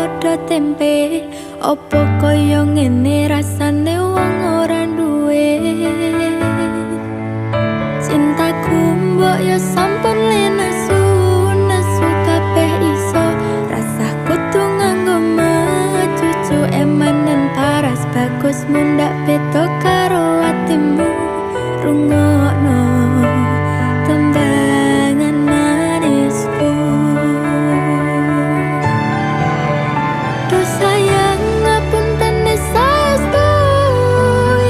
padha tempe. Opo kaya ngene rasane wong ora duwe. Cintaku mbok ya sampun lenesu, nesu kabeh iso. Rasaku tuh nganggo cucu emanen paras bagus mundak beda karo atimu. Rungokno tembangan manisku. Duh sayang ngapunten saestu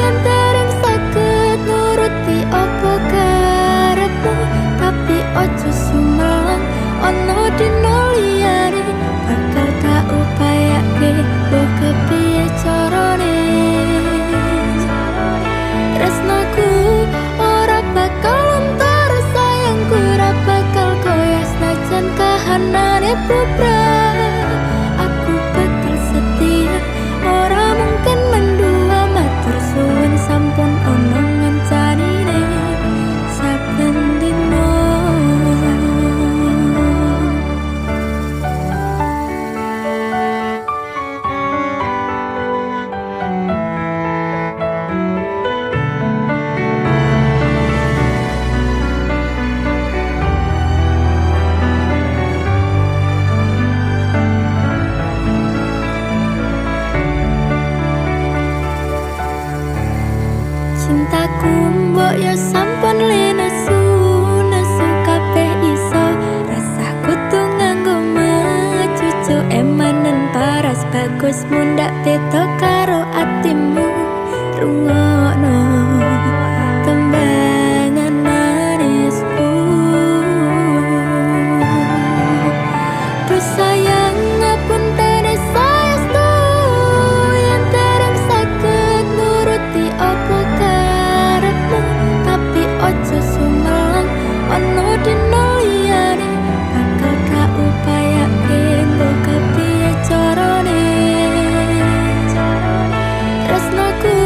yen dereng saged nuruti apa karepmu, tapi ojo sumelang ono dino liyane bakal tak upayake mbok kepiye carane. Tresnaku ora bakal lontar, sayangku ora bakal goyah senajan kahanane bubrah. Aku bakal setia, ora mungkin mendua. Matur suwun sampun ono ngencanine saben dino. Cintaku mbok ya sampun lenesu, nesu kabeh iso. Rasaku tuh nganggo cucu emanen paras bagus mundak beda karo atimu. Rungokno tembangan manisku. Duh sayang ngapunten saestu yen dereng saged nuruti apa karepmu, tapi ojo sumelang ono dino liyane bakal gak upayake mbok kepiye carane. Tresnaku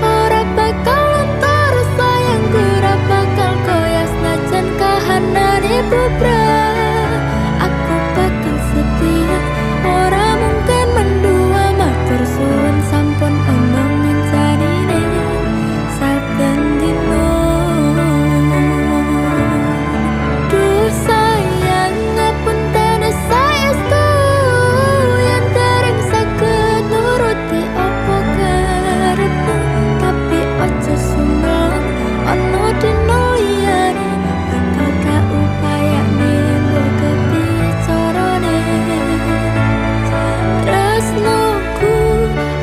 ora bakal lontar, sayangku ora bakal goyah senajan kahanane bubrah. Aku bakal setia, ora mungkin mendua. Matur suwun sampun ono ngencanine saben dino. Duh sayang ngapunten saestu yen dereng saged nuruti apa karepmu, tapi ojo sumelang ono dino liyane bakal gak upayane mbok kepiye carane. Tresnoku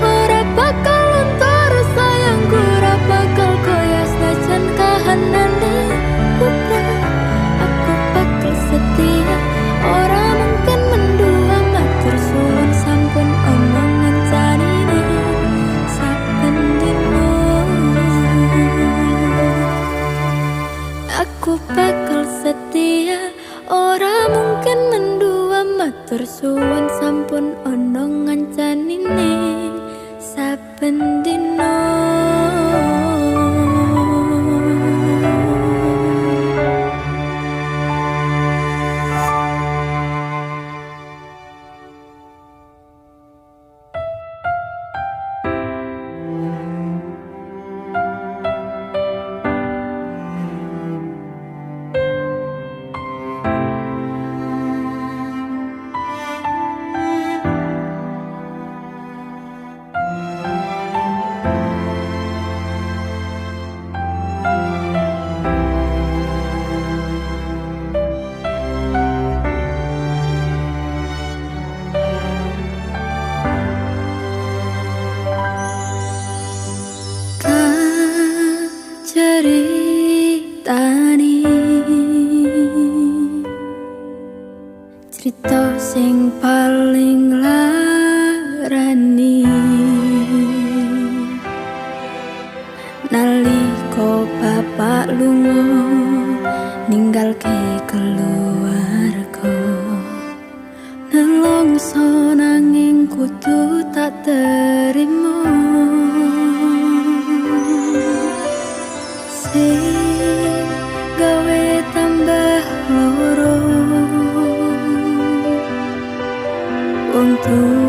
ora bakal lontar, sayangku ora bakal goyah senajan kahanane bubrah. Aku bakal setia, ora mungkin mendua. Matur suwun sampun ono ngencanine saben dino. Aku bakal setia, ora mungkin mendua. Matur suwun sampun ono ngencanine saben dino. Ceritani cerita sing paling larani nalika bapak lunga ninggalke keluarga. Nelongso nanging kudu tak terima. Sing gawe tambah loro wong tuwa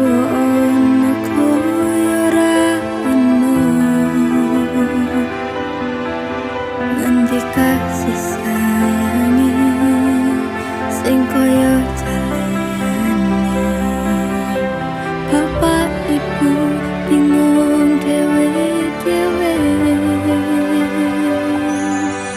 kasih sayangi sing koyo jalane. Bapak ibu bingung dewe-dewe,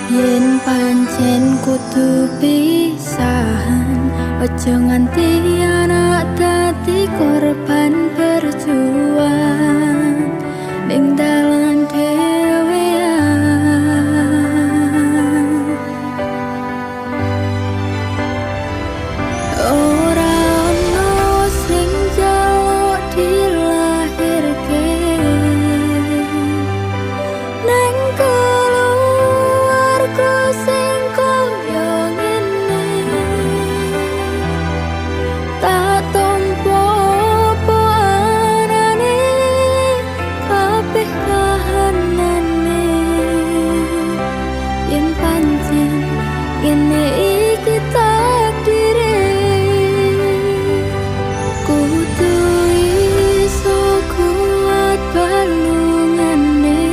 yen pancen kudu pisahan, ojo nganti anak dadi korban berjuang ning dalan dhewean. Ora ono sing njaluk dilahirke nang keluarga sing koyo ngene. Tak tompo apa anane kabeh kahanane, yen pancen ngene iki takdire. Kudu iso kuat balungane,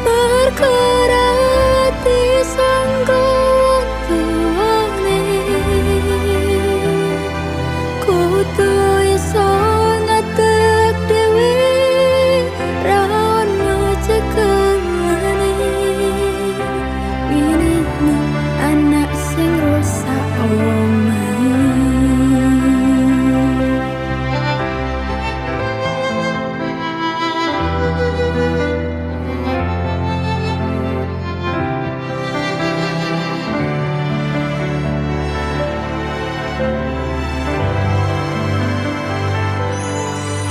bergerak disangka wong tuane. Kudu iso ngadeg dhewe, ra ono cekelane. Winine anak sing rusak omahe.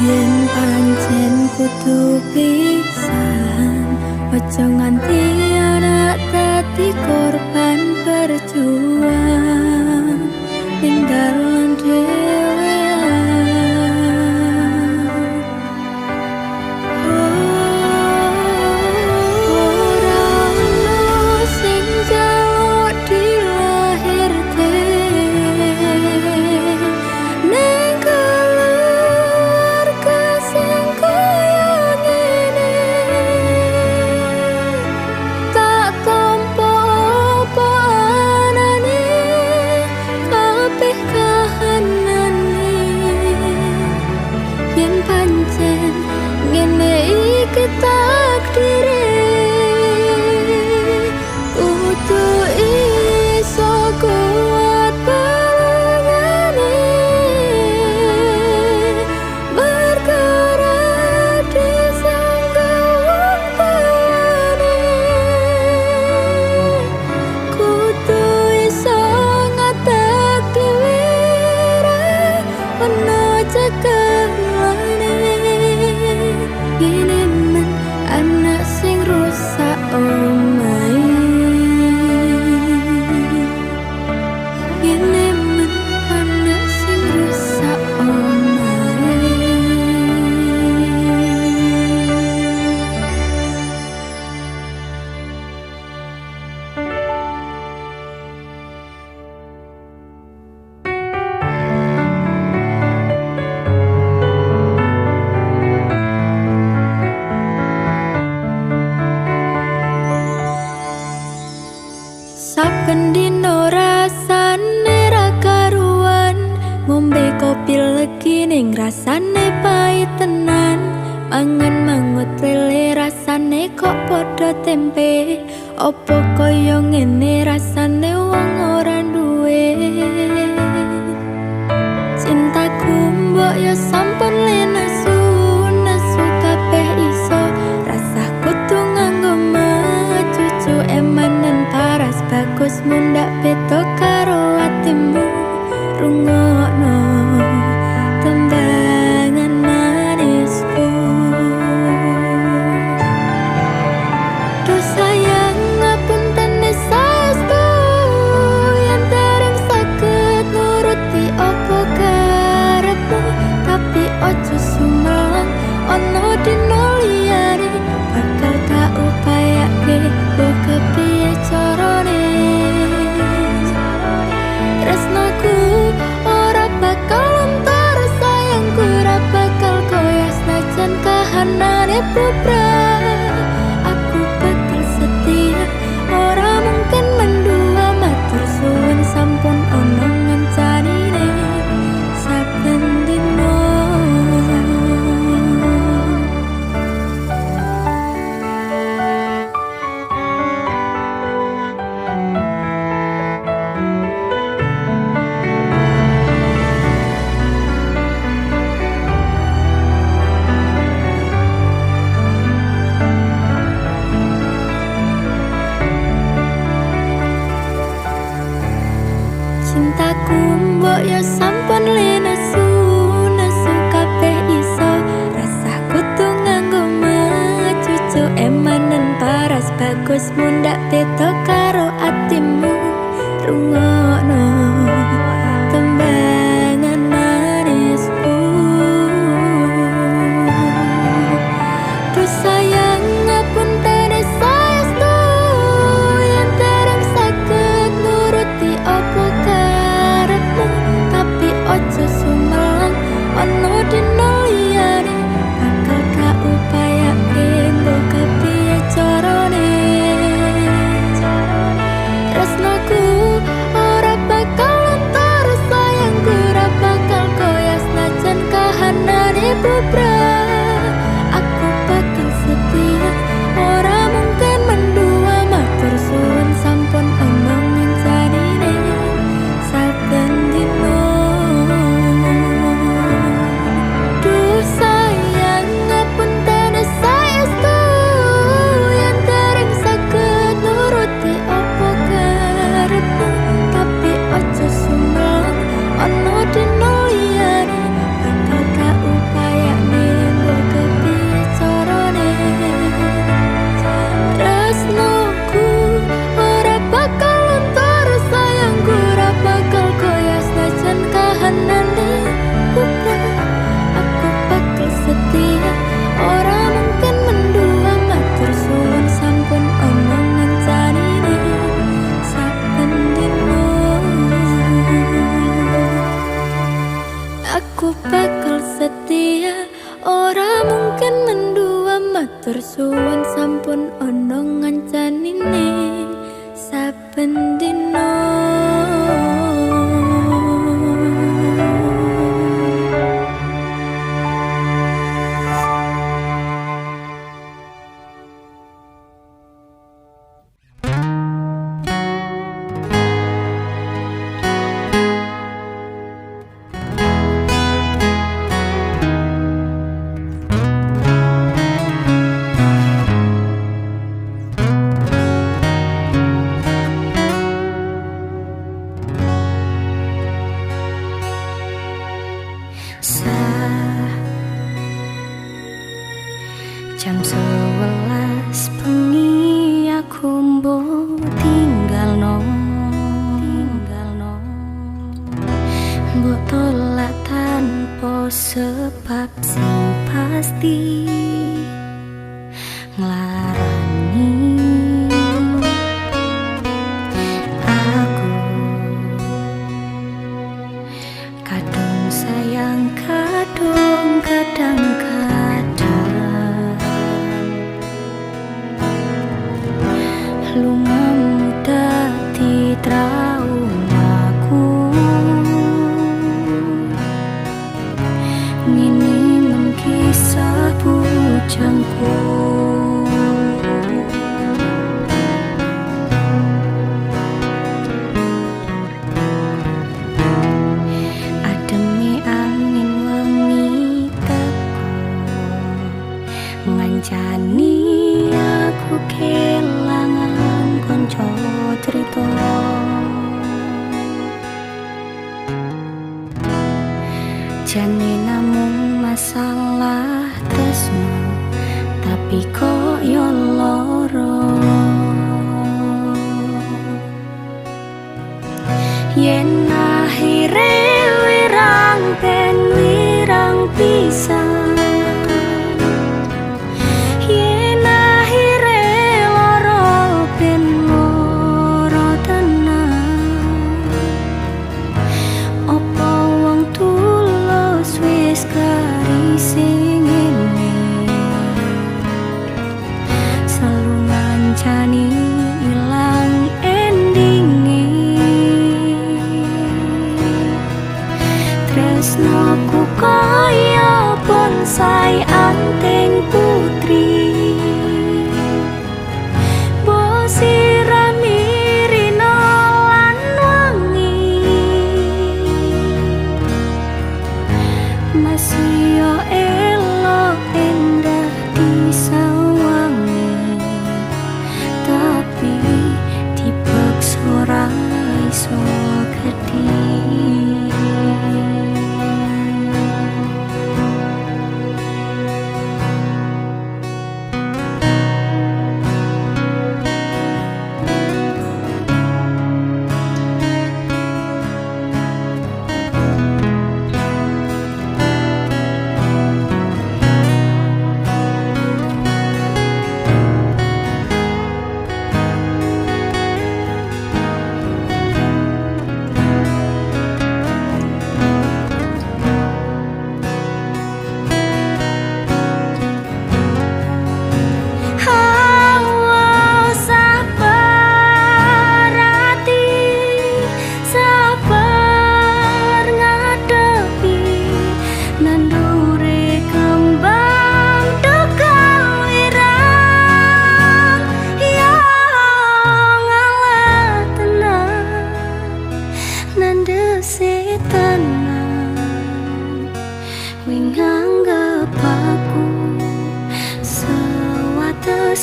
Yen pancen kudu pisahan, ojo nganti anak dadi korban berjuang ning dalan dhewean. Ora ono sing njaluk dilahirke nang keluarga sing koyo ngene. Tak tompo apa anane kabeh kahanane, yen pancen ngene iki takdire. Kudu iso kuat balungane, bergerak disangka wong tuane. Kudu iso ngadeg dhewe, ra ono cekelane. Ini men anak sing rusak omahe. Ini men anak sing rusak omahe. Saben dino rasane ra karuan, ngombe kopi legi ning rasane pahit tenan. Mangan mangut lele rasane kok padha tempe, opo koyo ngene rasane wong ora duwe. Cintaku mbok yo sampun lenesu, nesu kabeh iso, rasah kudu nganggo cucu emanen paras bagus mundak beda karo atimu. Rungokno tembangan manisku, do sayang ngapunten saestu, yen dereng saged nuruti apa karepmu. Tapi ojo sumelang ono dino liyane, bakal tak upayake mbok kepiye carane. emanen paras bagus mundak beda karo atimu. Rungokno tembangan manisku. Duh sayang ngapunten saestu yen dereng saged nuruti apa karepmu, tapi ojo sumelang ono dina liyane bakal gak upayake mbok kepiye carane. Tresnoku ora bakal lontar, sayangku ora bakal koyas najan kahanane bubrah. Aku bakal setia, ora mungkin mendua, matur suwun sampun omong ngencanine saben dino. Duh sayang ngapunten saestu yen dereng saged nuruti apa karepmu, tapi ojo sumelang ono dina liyane bakal gak upayane mbok kepiye carane. Tresnoku ora bakal lontar, sayangku ora bakal koyas najan kahanane bubrah. Aku bakal setia, ora mungkin mendua, matur suwun sampun omong ngencanine saben dino. Aku bakal setia, ora mungkin mendua, matur suwun sampun ono ngencanine saben dino. Jam 11 bengi aku mbok tinggalno mbok tolak tanpa sebab sing pasti nglarani aku kadung sayang kadung kadang-kadang lungamu dadi traumaku, ngene mung kisah bujangku. Ademe angin wengi teko ngancani aku kelangan konco cerita. Jane namung masalah tresno, tapi kok yo loro. Yen akhire wirang ben wirang pisan, jani ilang endinge. Tresnoku kaya bonsai anting putri, mbok sirami rina lan wangi, masih yo elok endah disawangi, tapi dipaksa ora iso gedhi.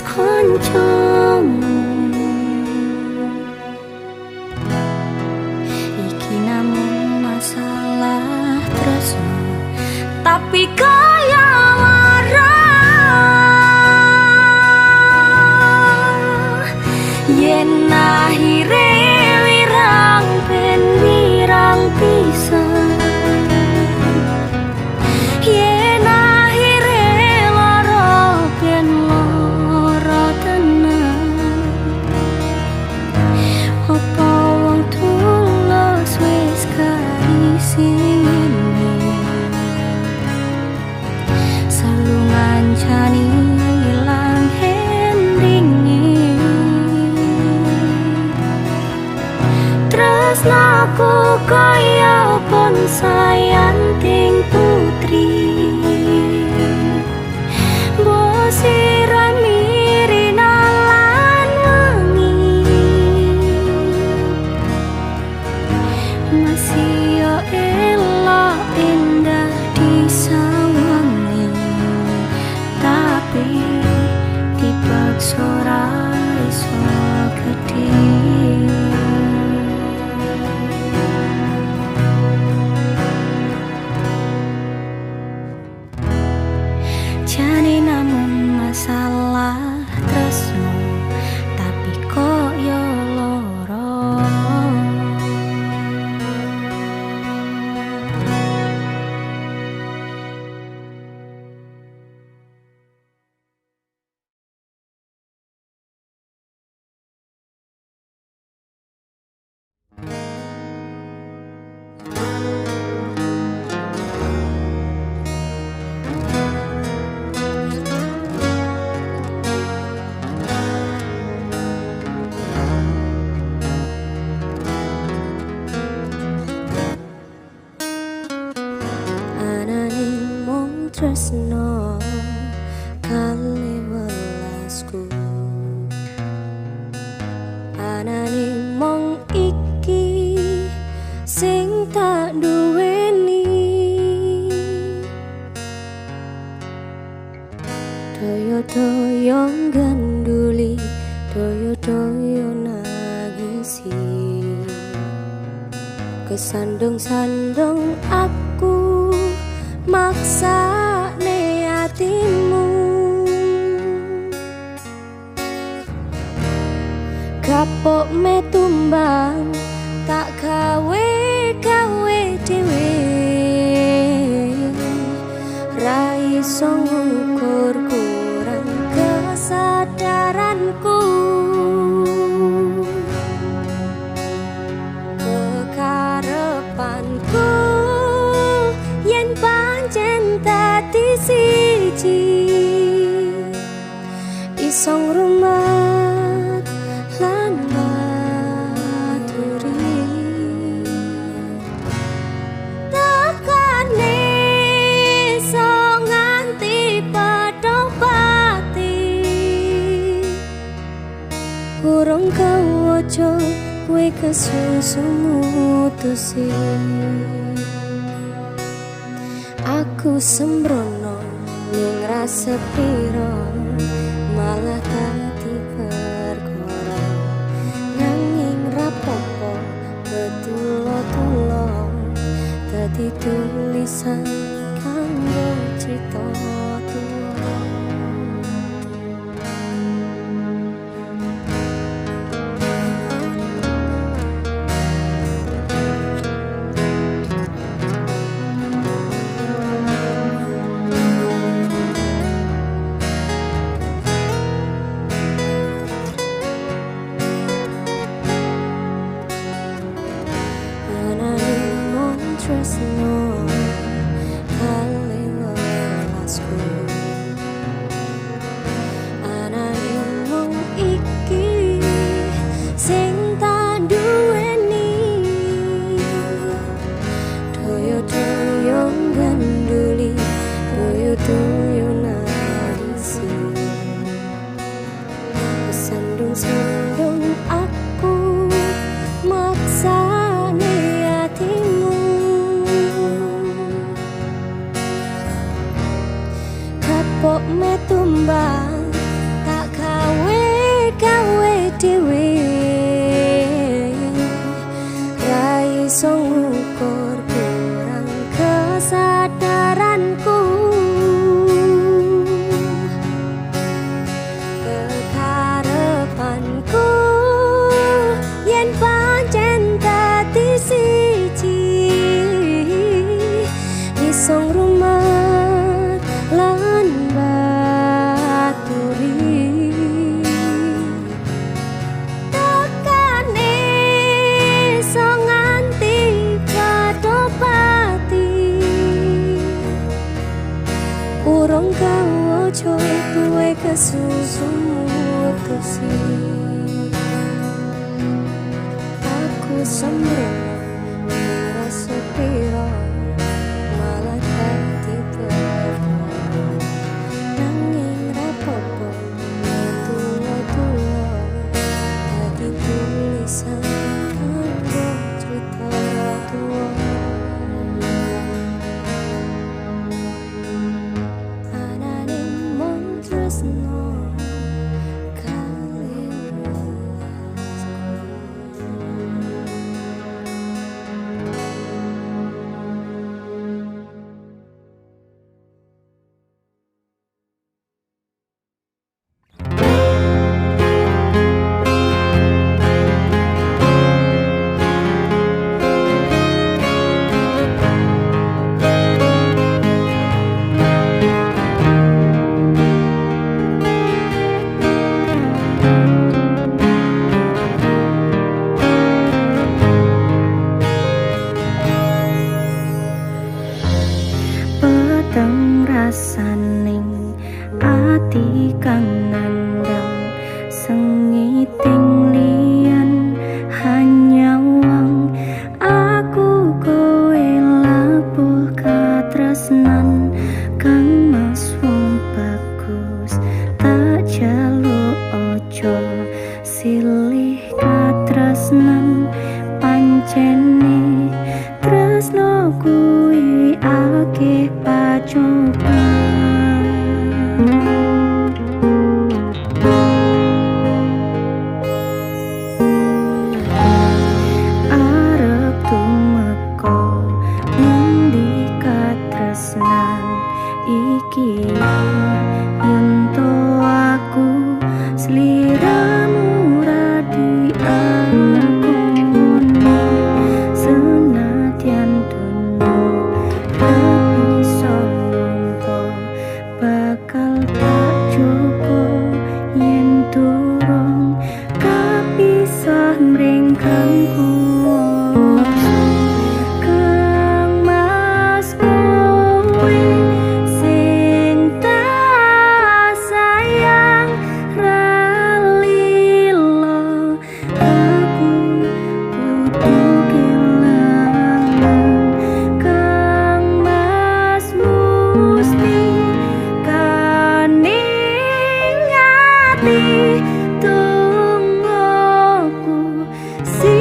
koncomu. Iki namun masalah tresno, tapi kaya lara. Yen akhire wirang ben wirang pisan, yen akhire lara ben lara tenan. Apa wong tulus wis kaisi ngene, selalu ngancani ilang hendingi. Tresnaku kaya bonsai ting putri, mbok sirami rinalan wangi. Masih yo elok indah disawangi, tapi dipaksa ora iso gedhe. Jane namun masalah tresno, tapi kok yo loro. Ananing mung tresno kali welasku, ananing mung iki sing tak duweni. Doyo-doyo ganduli, doyo-doyo nangisi, kesandung-sandung aku maksa ne hatimu. Kapok me tumbang tak gawe dhewe, ra iso ngukur kurang kesadaranku. Kekarepanku yen pancen dadi siji, iso ngrumat lan maturi. Tekane iso nganti padha pati, urung kawoco kowe kesusu mutusi. Aku sembrono ning rasa piro, malah dadi perkara. Nanging rapopo betulo-tulo dadi tulisan kanggo cita tuwa. susumu mutusi. Aku sembrono ngrasa piro malah dadi pertama. Nanging rapopo tuwa-tuwa dadi tulisan kanggo crita tuwa. Anane mung tresno kali peteng rasaning ati kang nandang sengiting liyan hanya wang aku kowe labuh katresnan kang mas wong bagus tak jaluk ojo silih katresnan pancene tresno kuwi akeh pacoban. Arep tumeka ngendi katresnan iki yen to aku sliramu radi akoni senadyan dunya tapi sonongko bakal tak joko yen durung kapisah mring kang kuwasa kang mas kowe sing tak sayang ralilo aku kudu kelangan kang mas musti kaningati tungguku si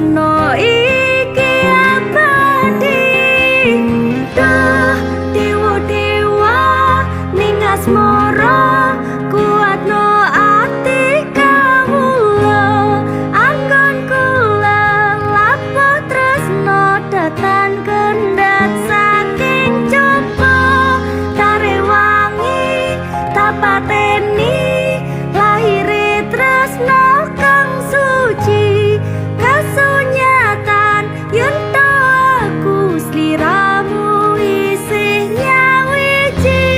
tresno iki abadi. Duh dewa-dewa ning asmara kuatno ati kawula. Anggon kula lapo tresno datan kendhat saking coba. Tare wangi tak pateni lahire tresno kang suci. Kasunyatan yen to aku sliramu isih nyawiji.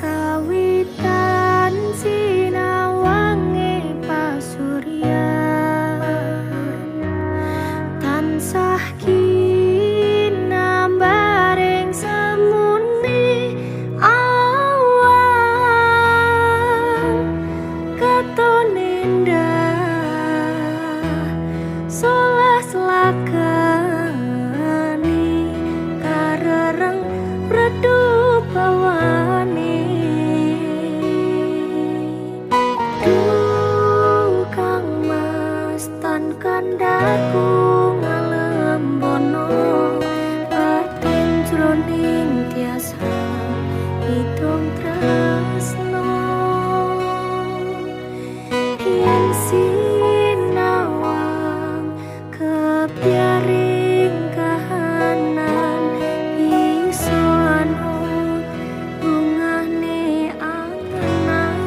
Kawitan sinawange pasuryan tansah kinambaring semuni awan. Ketone ndah solas lakani karereng redup bawane. Duh Kang Mas tan kandhaku ngalembono batin jroning tiasa hitung tresno. Yen sinawang kepyaring kahanan iso anut bungane angenan.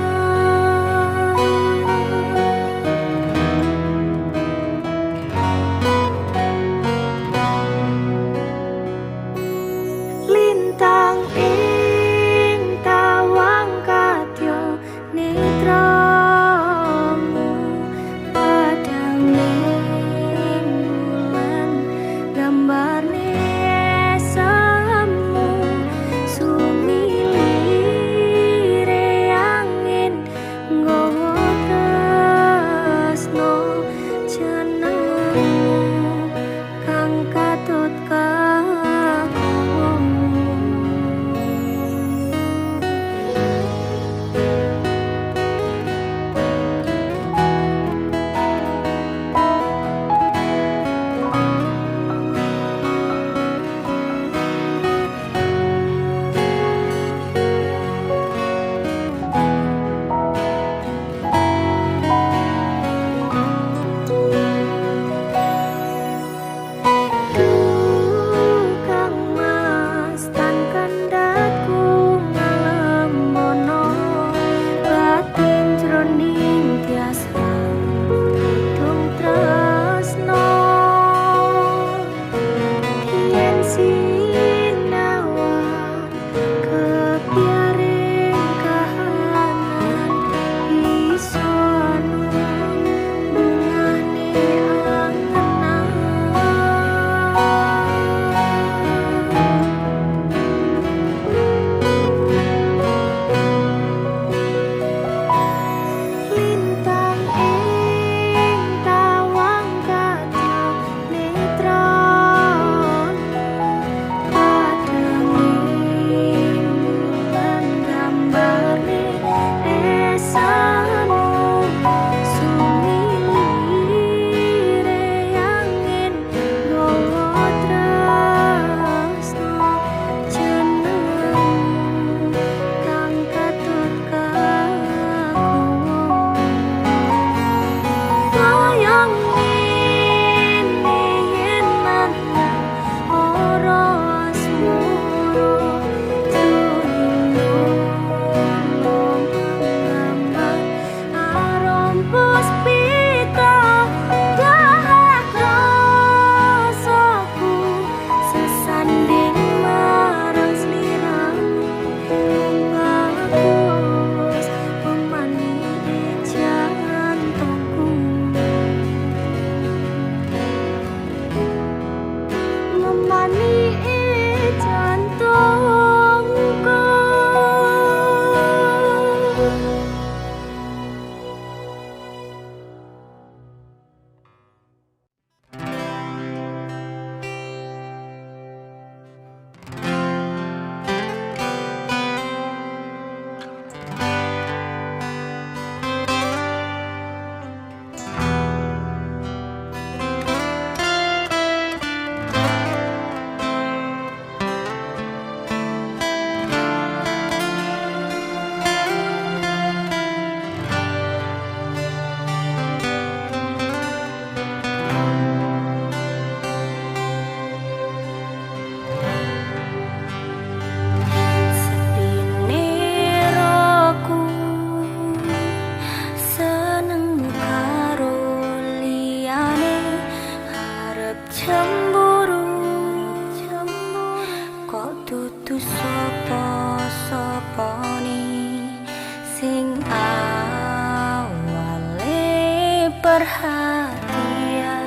perhatian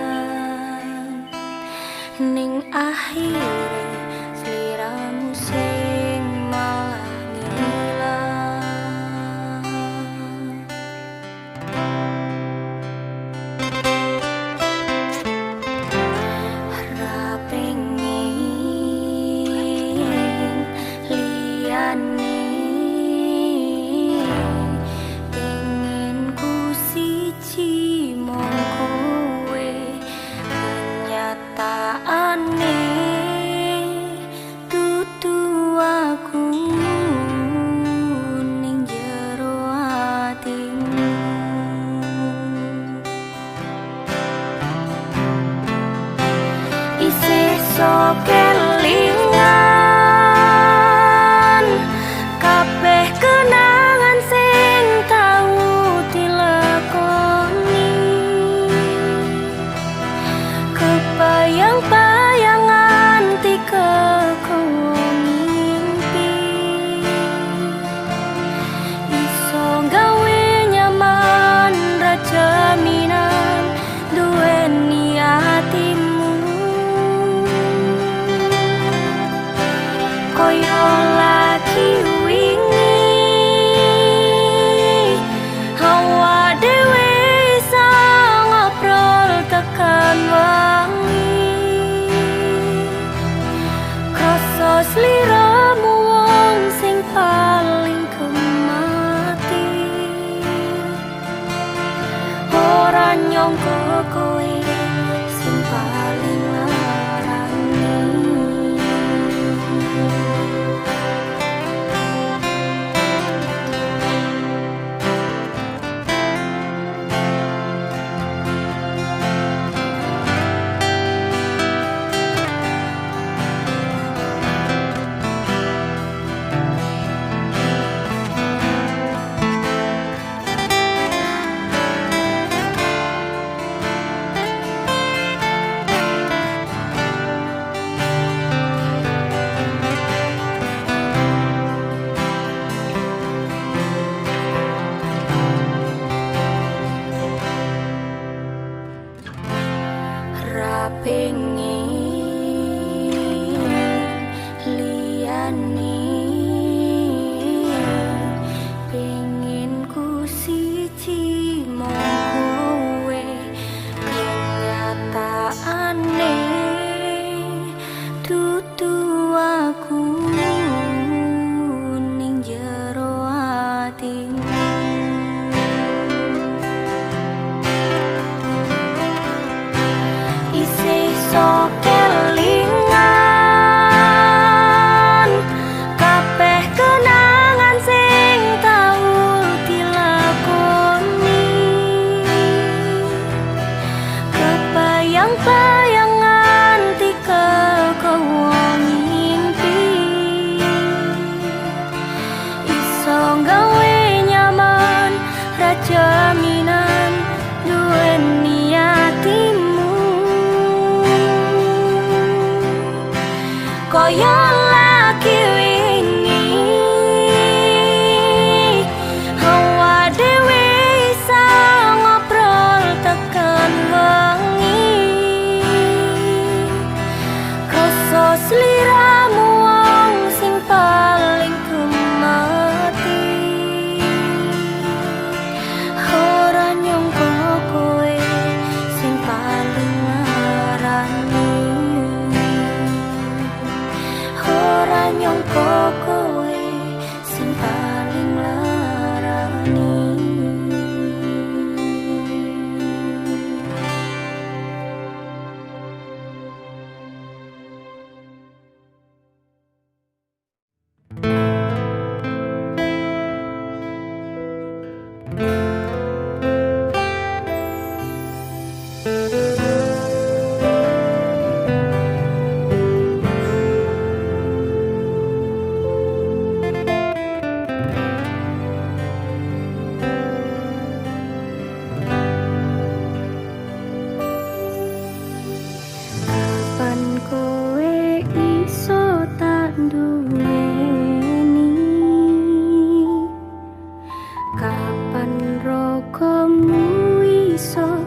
ning akhire sliramu sing malah ngilang. Ra pengin liyane, pengin ku siji mung kowe, kenyataane dudu aku ning jero atimu. Isih sok kelingan kabeh kenangan sing tau dilakoni, kebayang-bayangan dikekon mimpi, iso gawe nyaman ra jaminan duweni atimu. Koyo lagi wingi hawa dhewe iso ngobrol tekan wangi, krasa sliramu wong sing paling kemati, ora nyangka kowe sing paling larani. Ra pengin liyane, pengin ku siji mung kowe, kenyataane dudu aku ning jero atimu. Isih sok kelingan kabeh kenangan sing tau dilakoni, kebayang-bayangan dikekon mimpi, iso gawe nyaman ra jaminan duweni atimu. Koyo lagi wingi hawa dhewe iso ngobrol tekan wengi, krasa sliramu wong sing paling kemati, ora nyangka kowe sing paling larani, ora nyangka kowe sing paling larani. Kapan rogomu iso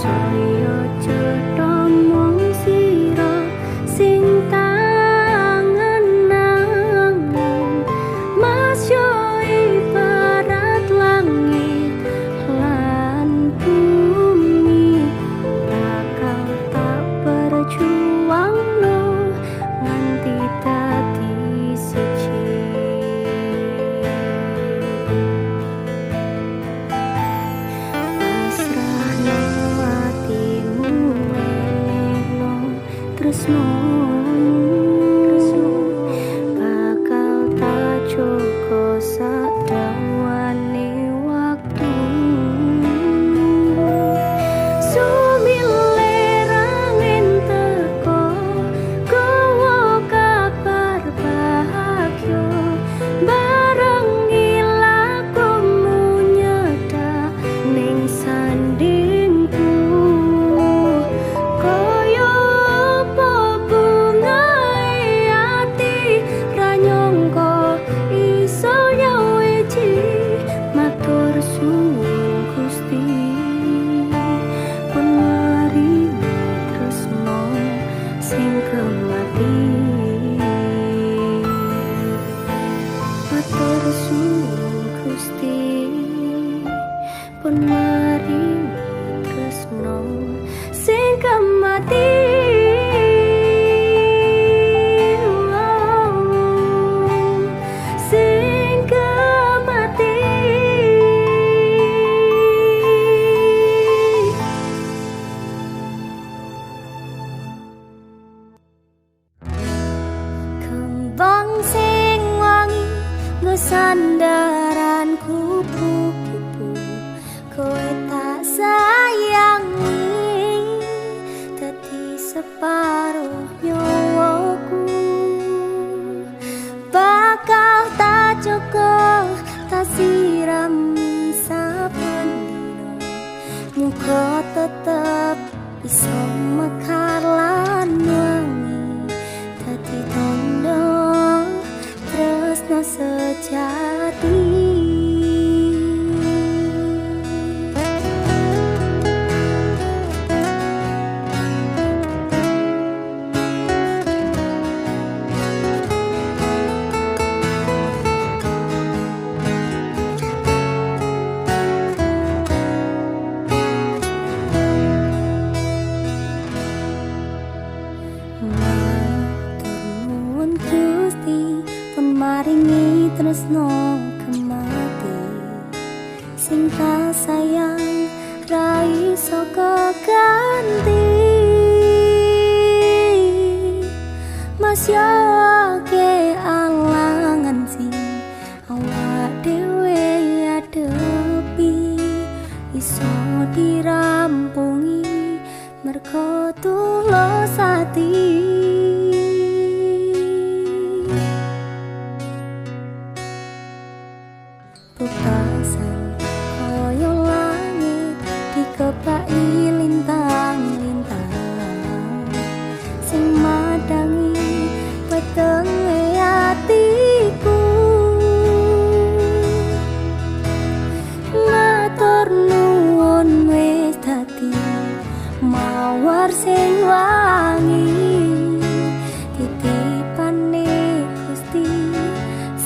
saya cetha mung sira sing tangan mas yo ibarat langit lan bumi bakal tak berjuang lo nganti dadi siji pasrahno atimu elehno tresno bakal tak jaga sadawane waktu sumilerang teko gowo kabar bahagia bareng ilakumu nyedak ning sandingku koyo apa bungae ati ra nyangka iso nyawiji matur suwun Gusti pun maringi tresno sing kemati matur suwun Gusti pun maringi tresno sing kemati sing kemati kembang sing wangi ngesandaran kupu-kupu kowe tak sayangi dadi separuh nyawaku bakal tak cukup tak sirami saben dino muga tetep iso mekar lan wangi dadi tondo tresno sejati matur nuwun Gusti pun maringi tresno kemati sing tak sayang ra iso keganti mas yo ke alangan sing awak dhewe adepi iso dirampungi mergo tulus ati putasan koyo langit dikepaki lintang-lintang sing madangi wetenge atiku matur nuwun wis dadi mawar sing wangi titipane Gusti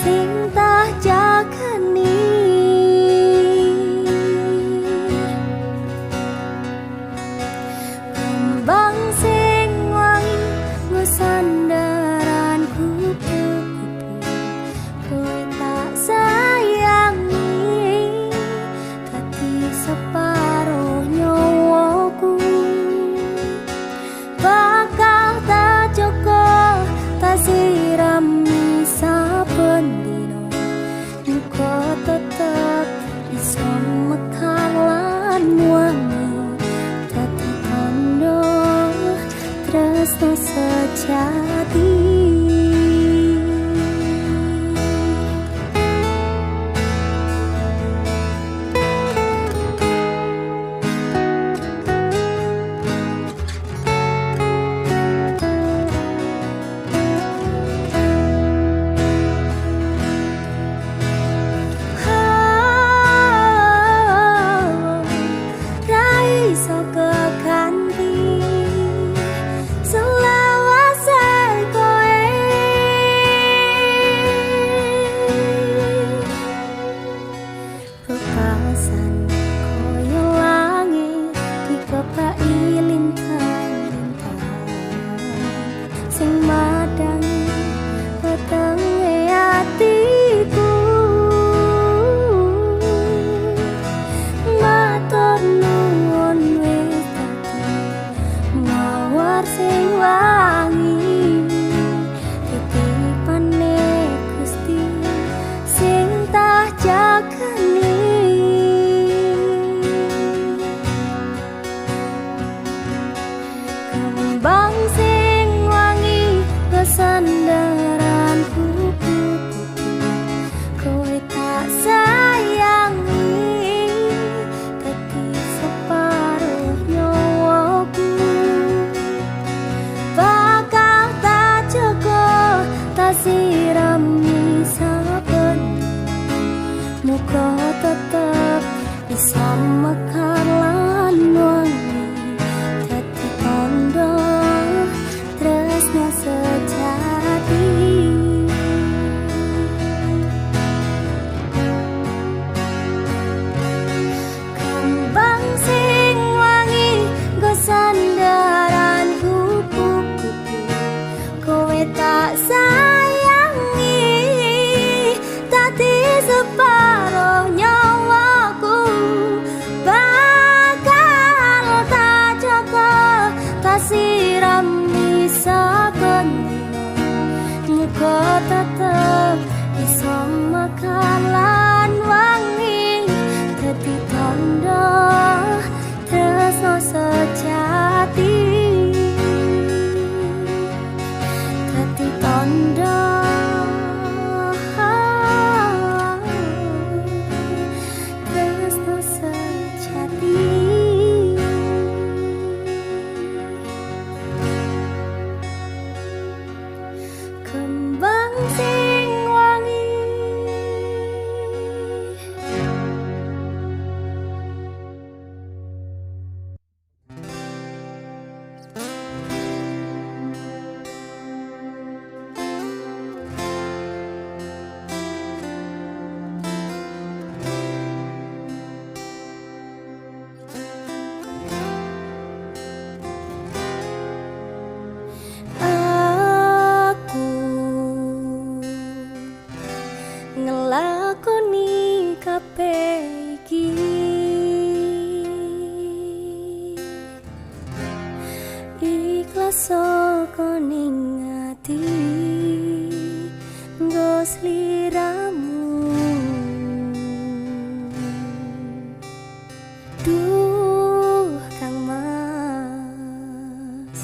sing tak jagani kembang sing wangi ngesandaran kupu-kupu kowe tak sayangi dadi separuh nyawaku bakal tak cukup tak sirami saben dino muga tetep iso mekar lan wangi dadi tondo tresno sejati iso tresno sejati dadi tandha tresno sejati. Kembang sing wangi ngelakoni kabeh iki ikhlas saka ning ati nggo sliramu. Duh Kang Mas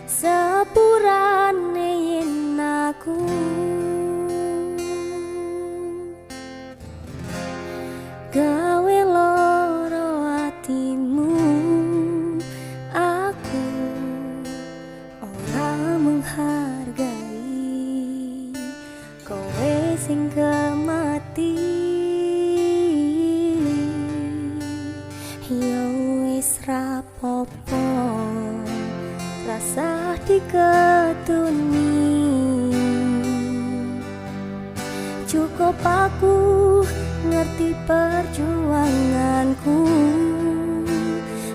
sepurane yen aku gawe loro hatimu, aku ora menghargai kowe sing kemati. Yo wis rapopo rasa diketuni, cukup aku ngerti perjuanganku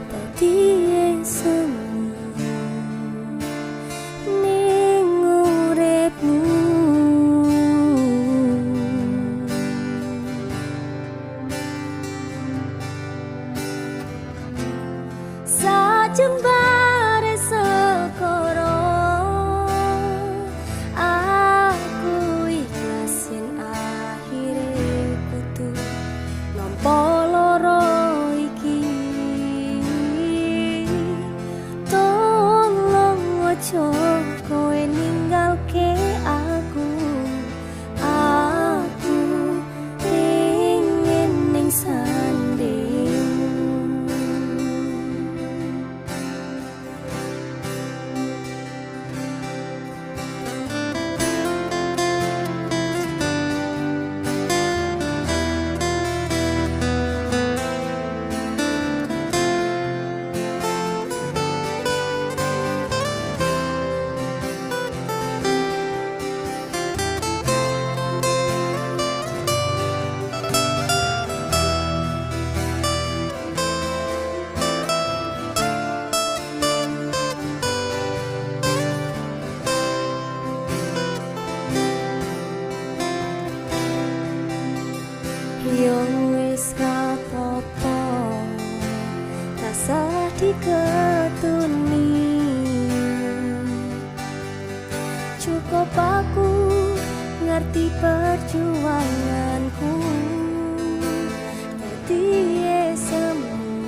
dadi semu ning uripmu. Sajembare sekoro aku ikhlasin akhire kudu nampa loro iki. Tolong ojo kowe ninggalke aku, aku ingin ning sandingmu. Yo wis rapopo rasa diketuni, cukup aku ngerti perjuanganku dadi semu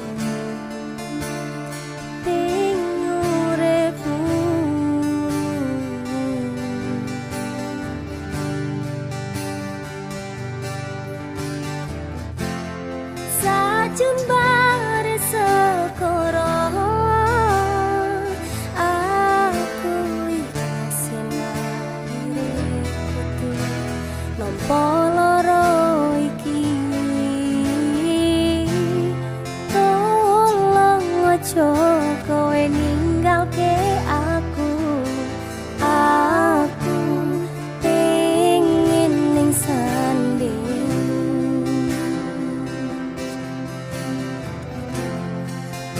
ning uripmu. Sajembare sekoro aku ikhlasin akhire kudu nampa loro iki. Tolong ojo kowe ninggalke aku, aku pengen ning sandingmu.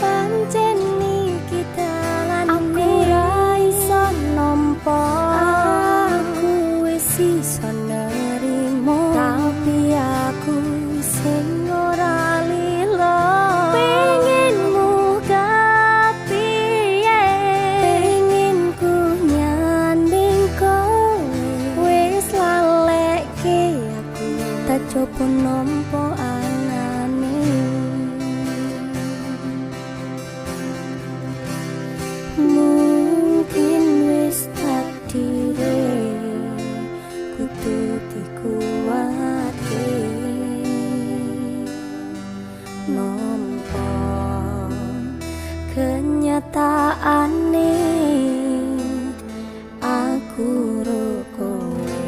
Pancen iki dalane ora iso nampa, aku wis iso nerimo, tapi aku sing ora lilo pengen muga ciptaane aku ro kowe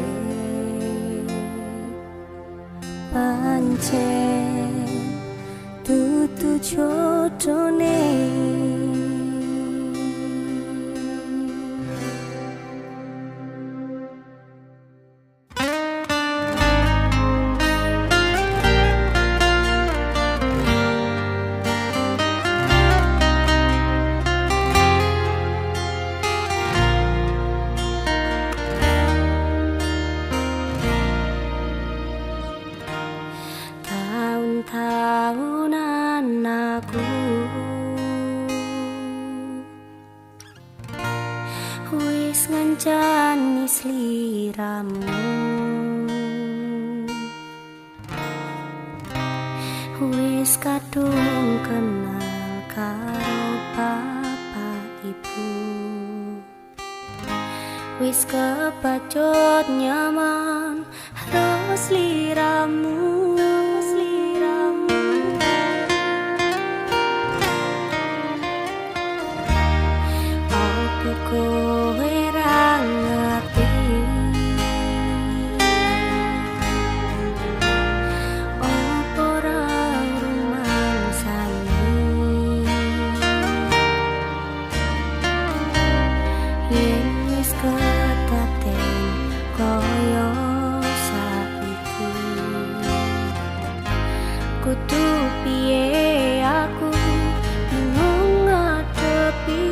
pancen dudu jodone. Tahun-tahunan aku wis ngancani sliramu, wis kadung kenal karo bapak ibu, wis kepacut nyaman karo sliramu. Kowe ra ngerti opo ra rumangsani yen wis kedaten koyo saiki. Kudu piye aku bingung ngadepi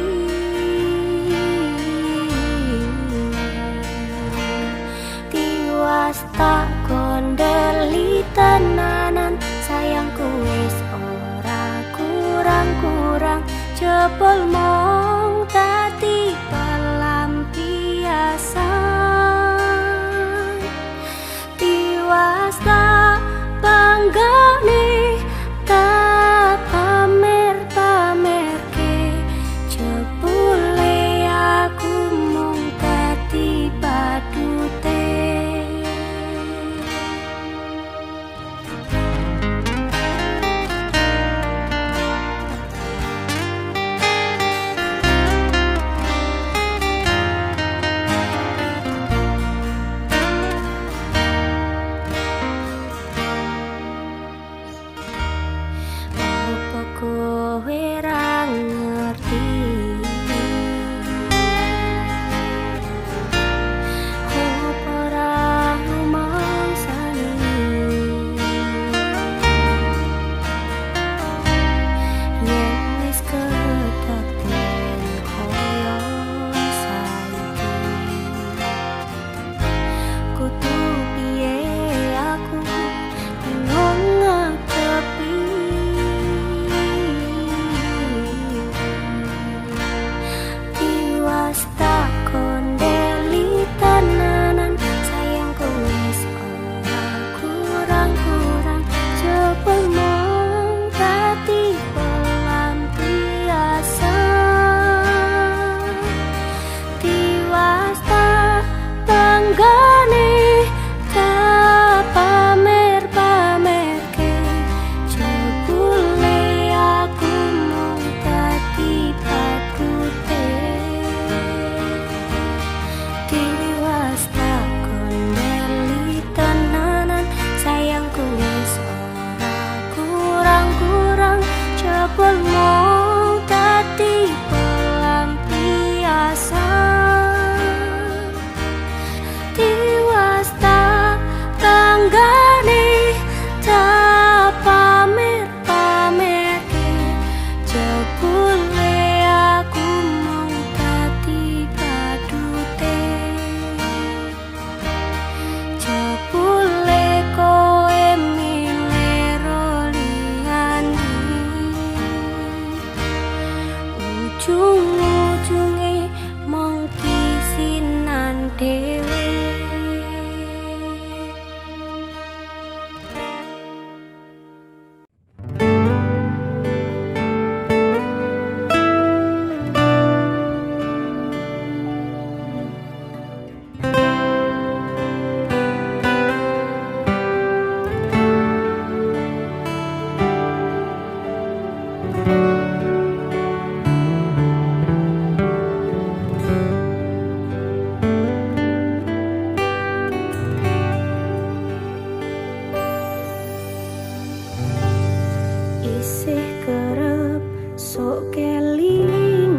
tak kondeli tenanan, sayangku wis ora kurang-kurang, jebol mong dadi pelampiasan. Tiwas tak banggane tak pamer-pamerke, jebule aku mung dadi badute. Kowe ra ngerti opo ra rumangsani yen wis kedaten koyo saiki. Kudu piye aku bingung ngadepi tak kondeli tenanan, sayangku wis ora kurang-kurang, jebol mong dadi pelampiasan. Tiwas tak banggane tak pamer-pamerke, jebule aku mung dadi badute. Tiwas tak kondeli tenanan, sayangku wis ora kurang-kurang, jebol mong dadi pelampiasan. Tiwas tak banggane tak pamer-pamerke, jebule aku mung dadi badute. Jebule kowe milih liyane, ujung-ujunge mung kisinan dhewe. sok kelingan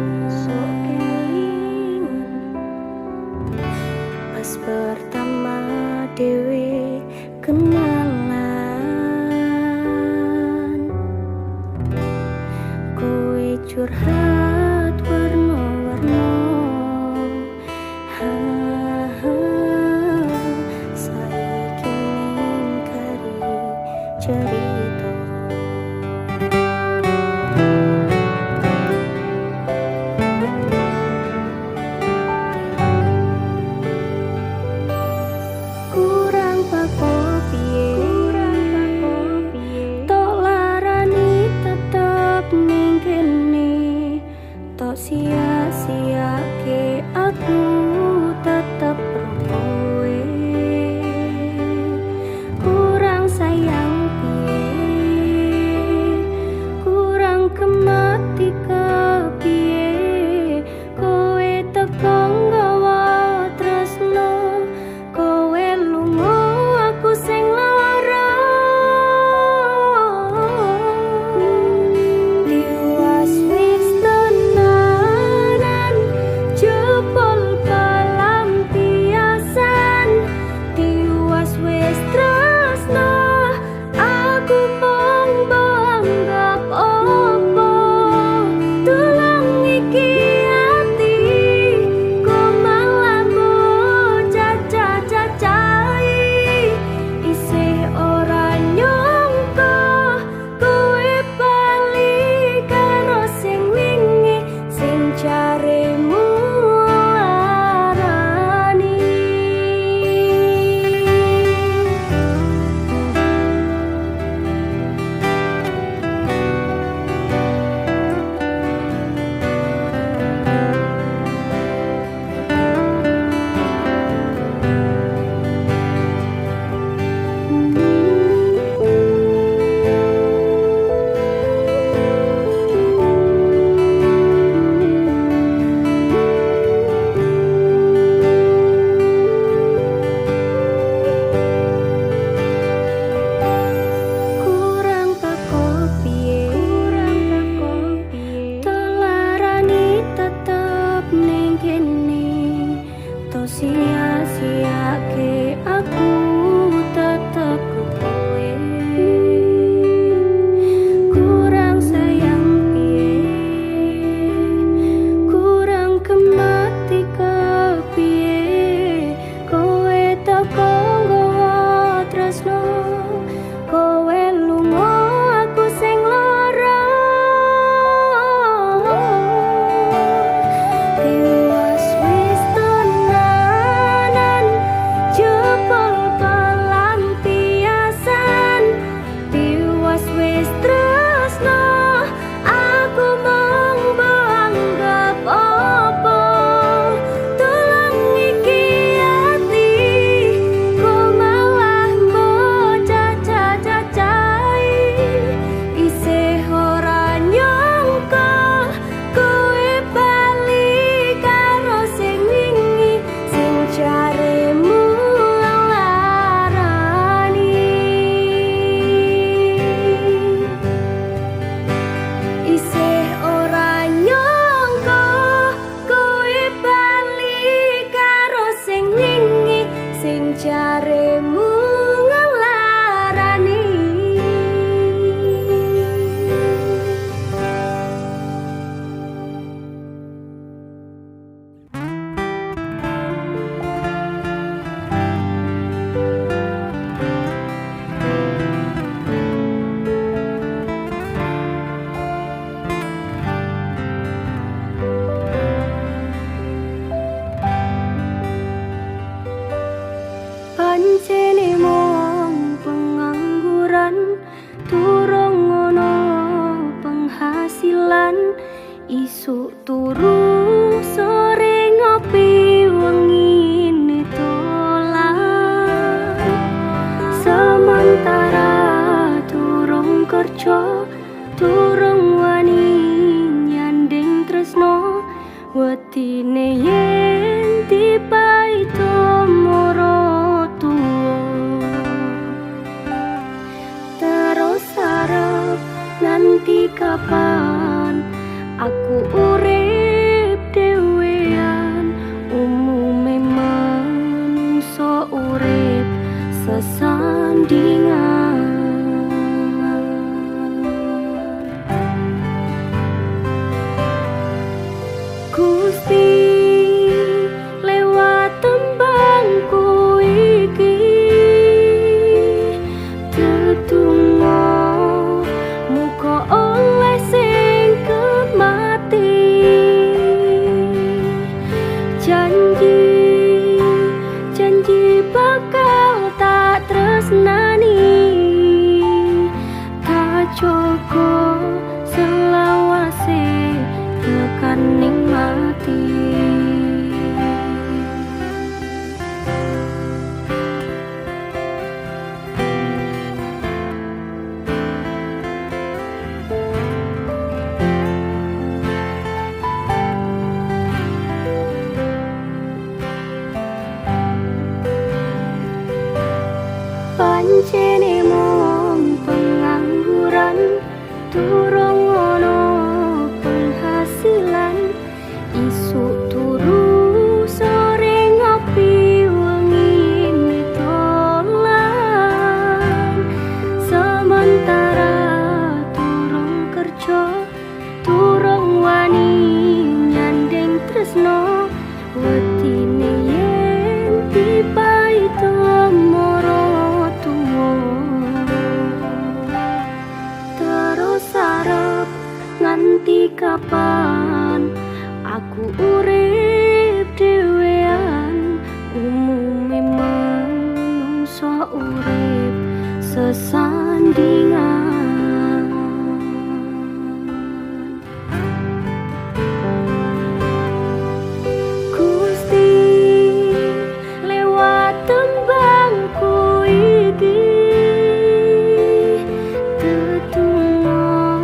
pas pertama dewe kenalan, kowe curhat warna-warna, saiki ningkari cerita. Kurang pako piye, tok larani tetep ning kene, tok sia-siake aku tetep kowe. Kurang sayang piye, kurang kemati kepiye, kowe teko nggawa tresno, kowe lunga aku sing lara. Tiwas wis tenanan jebol pelampiasan, tiwas wis tresno aku mung anggap opo. Tulung iki ati kok malah bocah cacai, isih ora nyangka kowe bali karo sing wingi sing jaremu larani. Kurang pako piye, tok larani tetep ning kene, tok sia-siake aku tetep kowe. Kurang sayang piye, kurang kemati kepiye, kowe teko nggawa tresno, kowe lunga aku sing lara. Tiwas wis tenanan jebol pelampiasan, tiwas wis tresno aku mung anggap opo. Tulung iki ati kok malah bocah cacai, isih ora nyangka kowe bali karo sing wingi sing jaremu larani. Isih ora nyangka kowe bali karo sing wingi sing jaremu larani. Pancene mung pengangguran, durung ono penghasilan, isuk turu sore ngopi wengi nitolan. Sementara durung kerja, durung wani nyanding tresno, wetine yen dipaito moro tuwa. Terus harap nanti kapan kapan aku urip dhewean. Umume menungso urip sesandingan. Gusti lewat tembangku iki tetunggo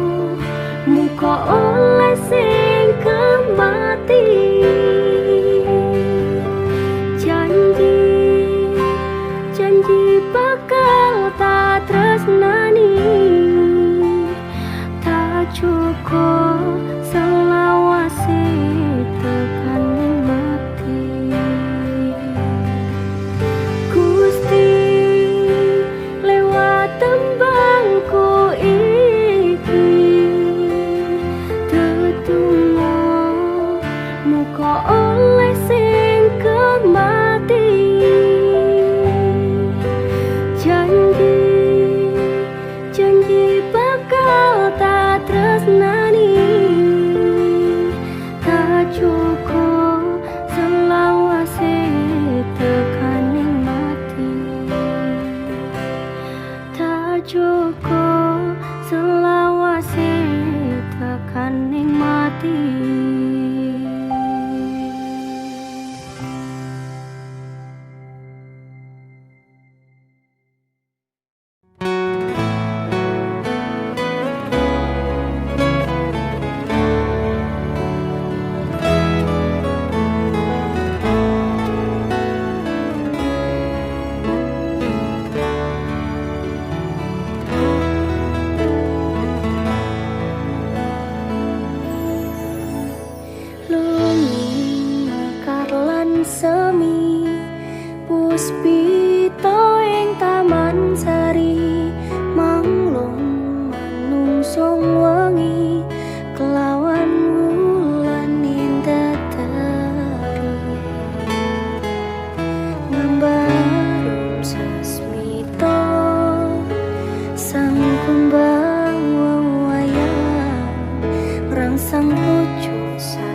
muka oleh sing kemati. Janji bakal tak tresnani, tak cukup selawase tekan ning mati. Gusti lewat tembangku iki tetunggo muka oleh sing kemati. Janji bakal tak tresnani, tak cukup selawase tekan ning mati. Tak cukup selawase tekan ning mati. Semi puspita ing taman sari, manglung manungsong wengi kelawan wulan inteteri. Ngambarum sasmita sang kumbang wewayang rangsang lucu sa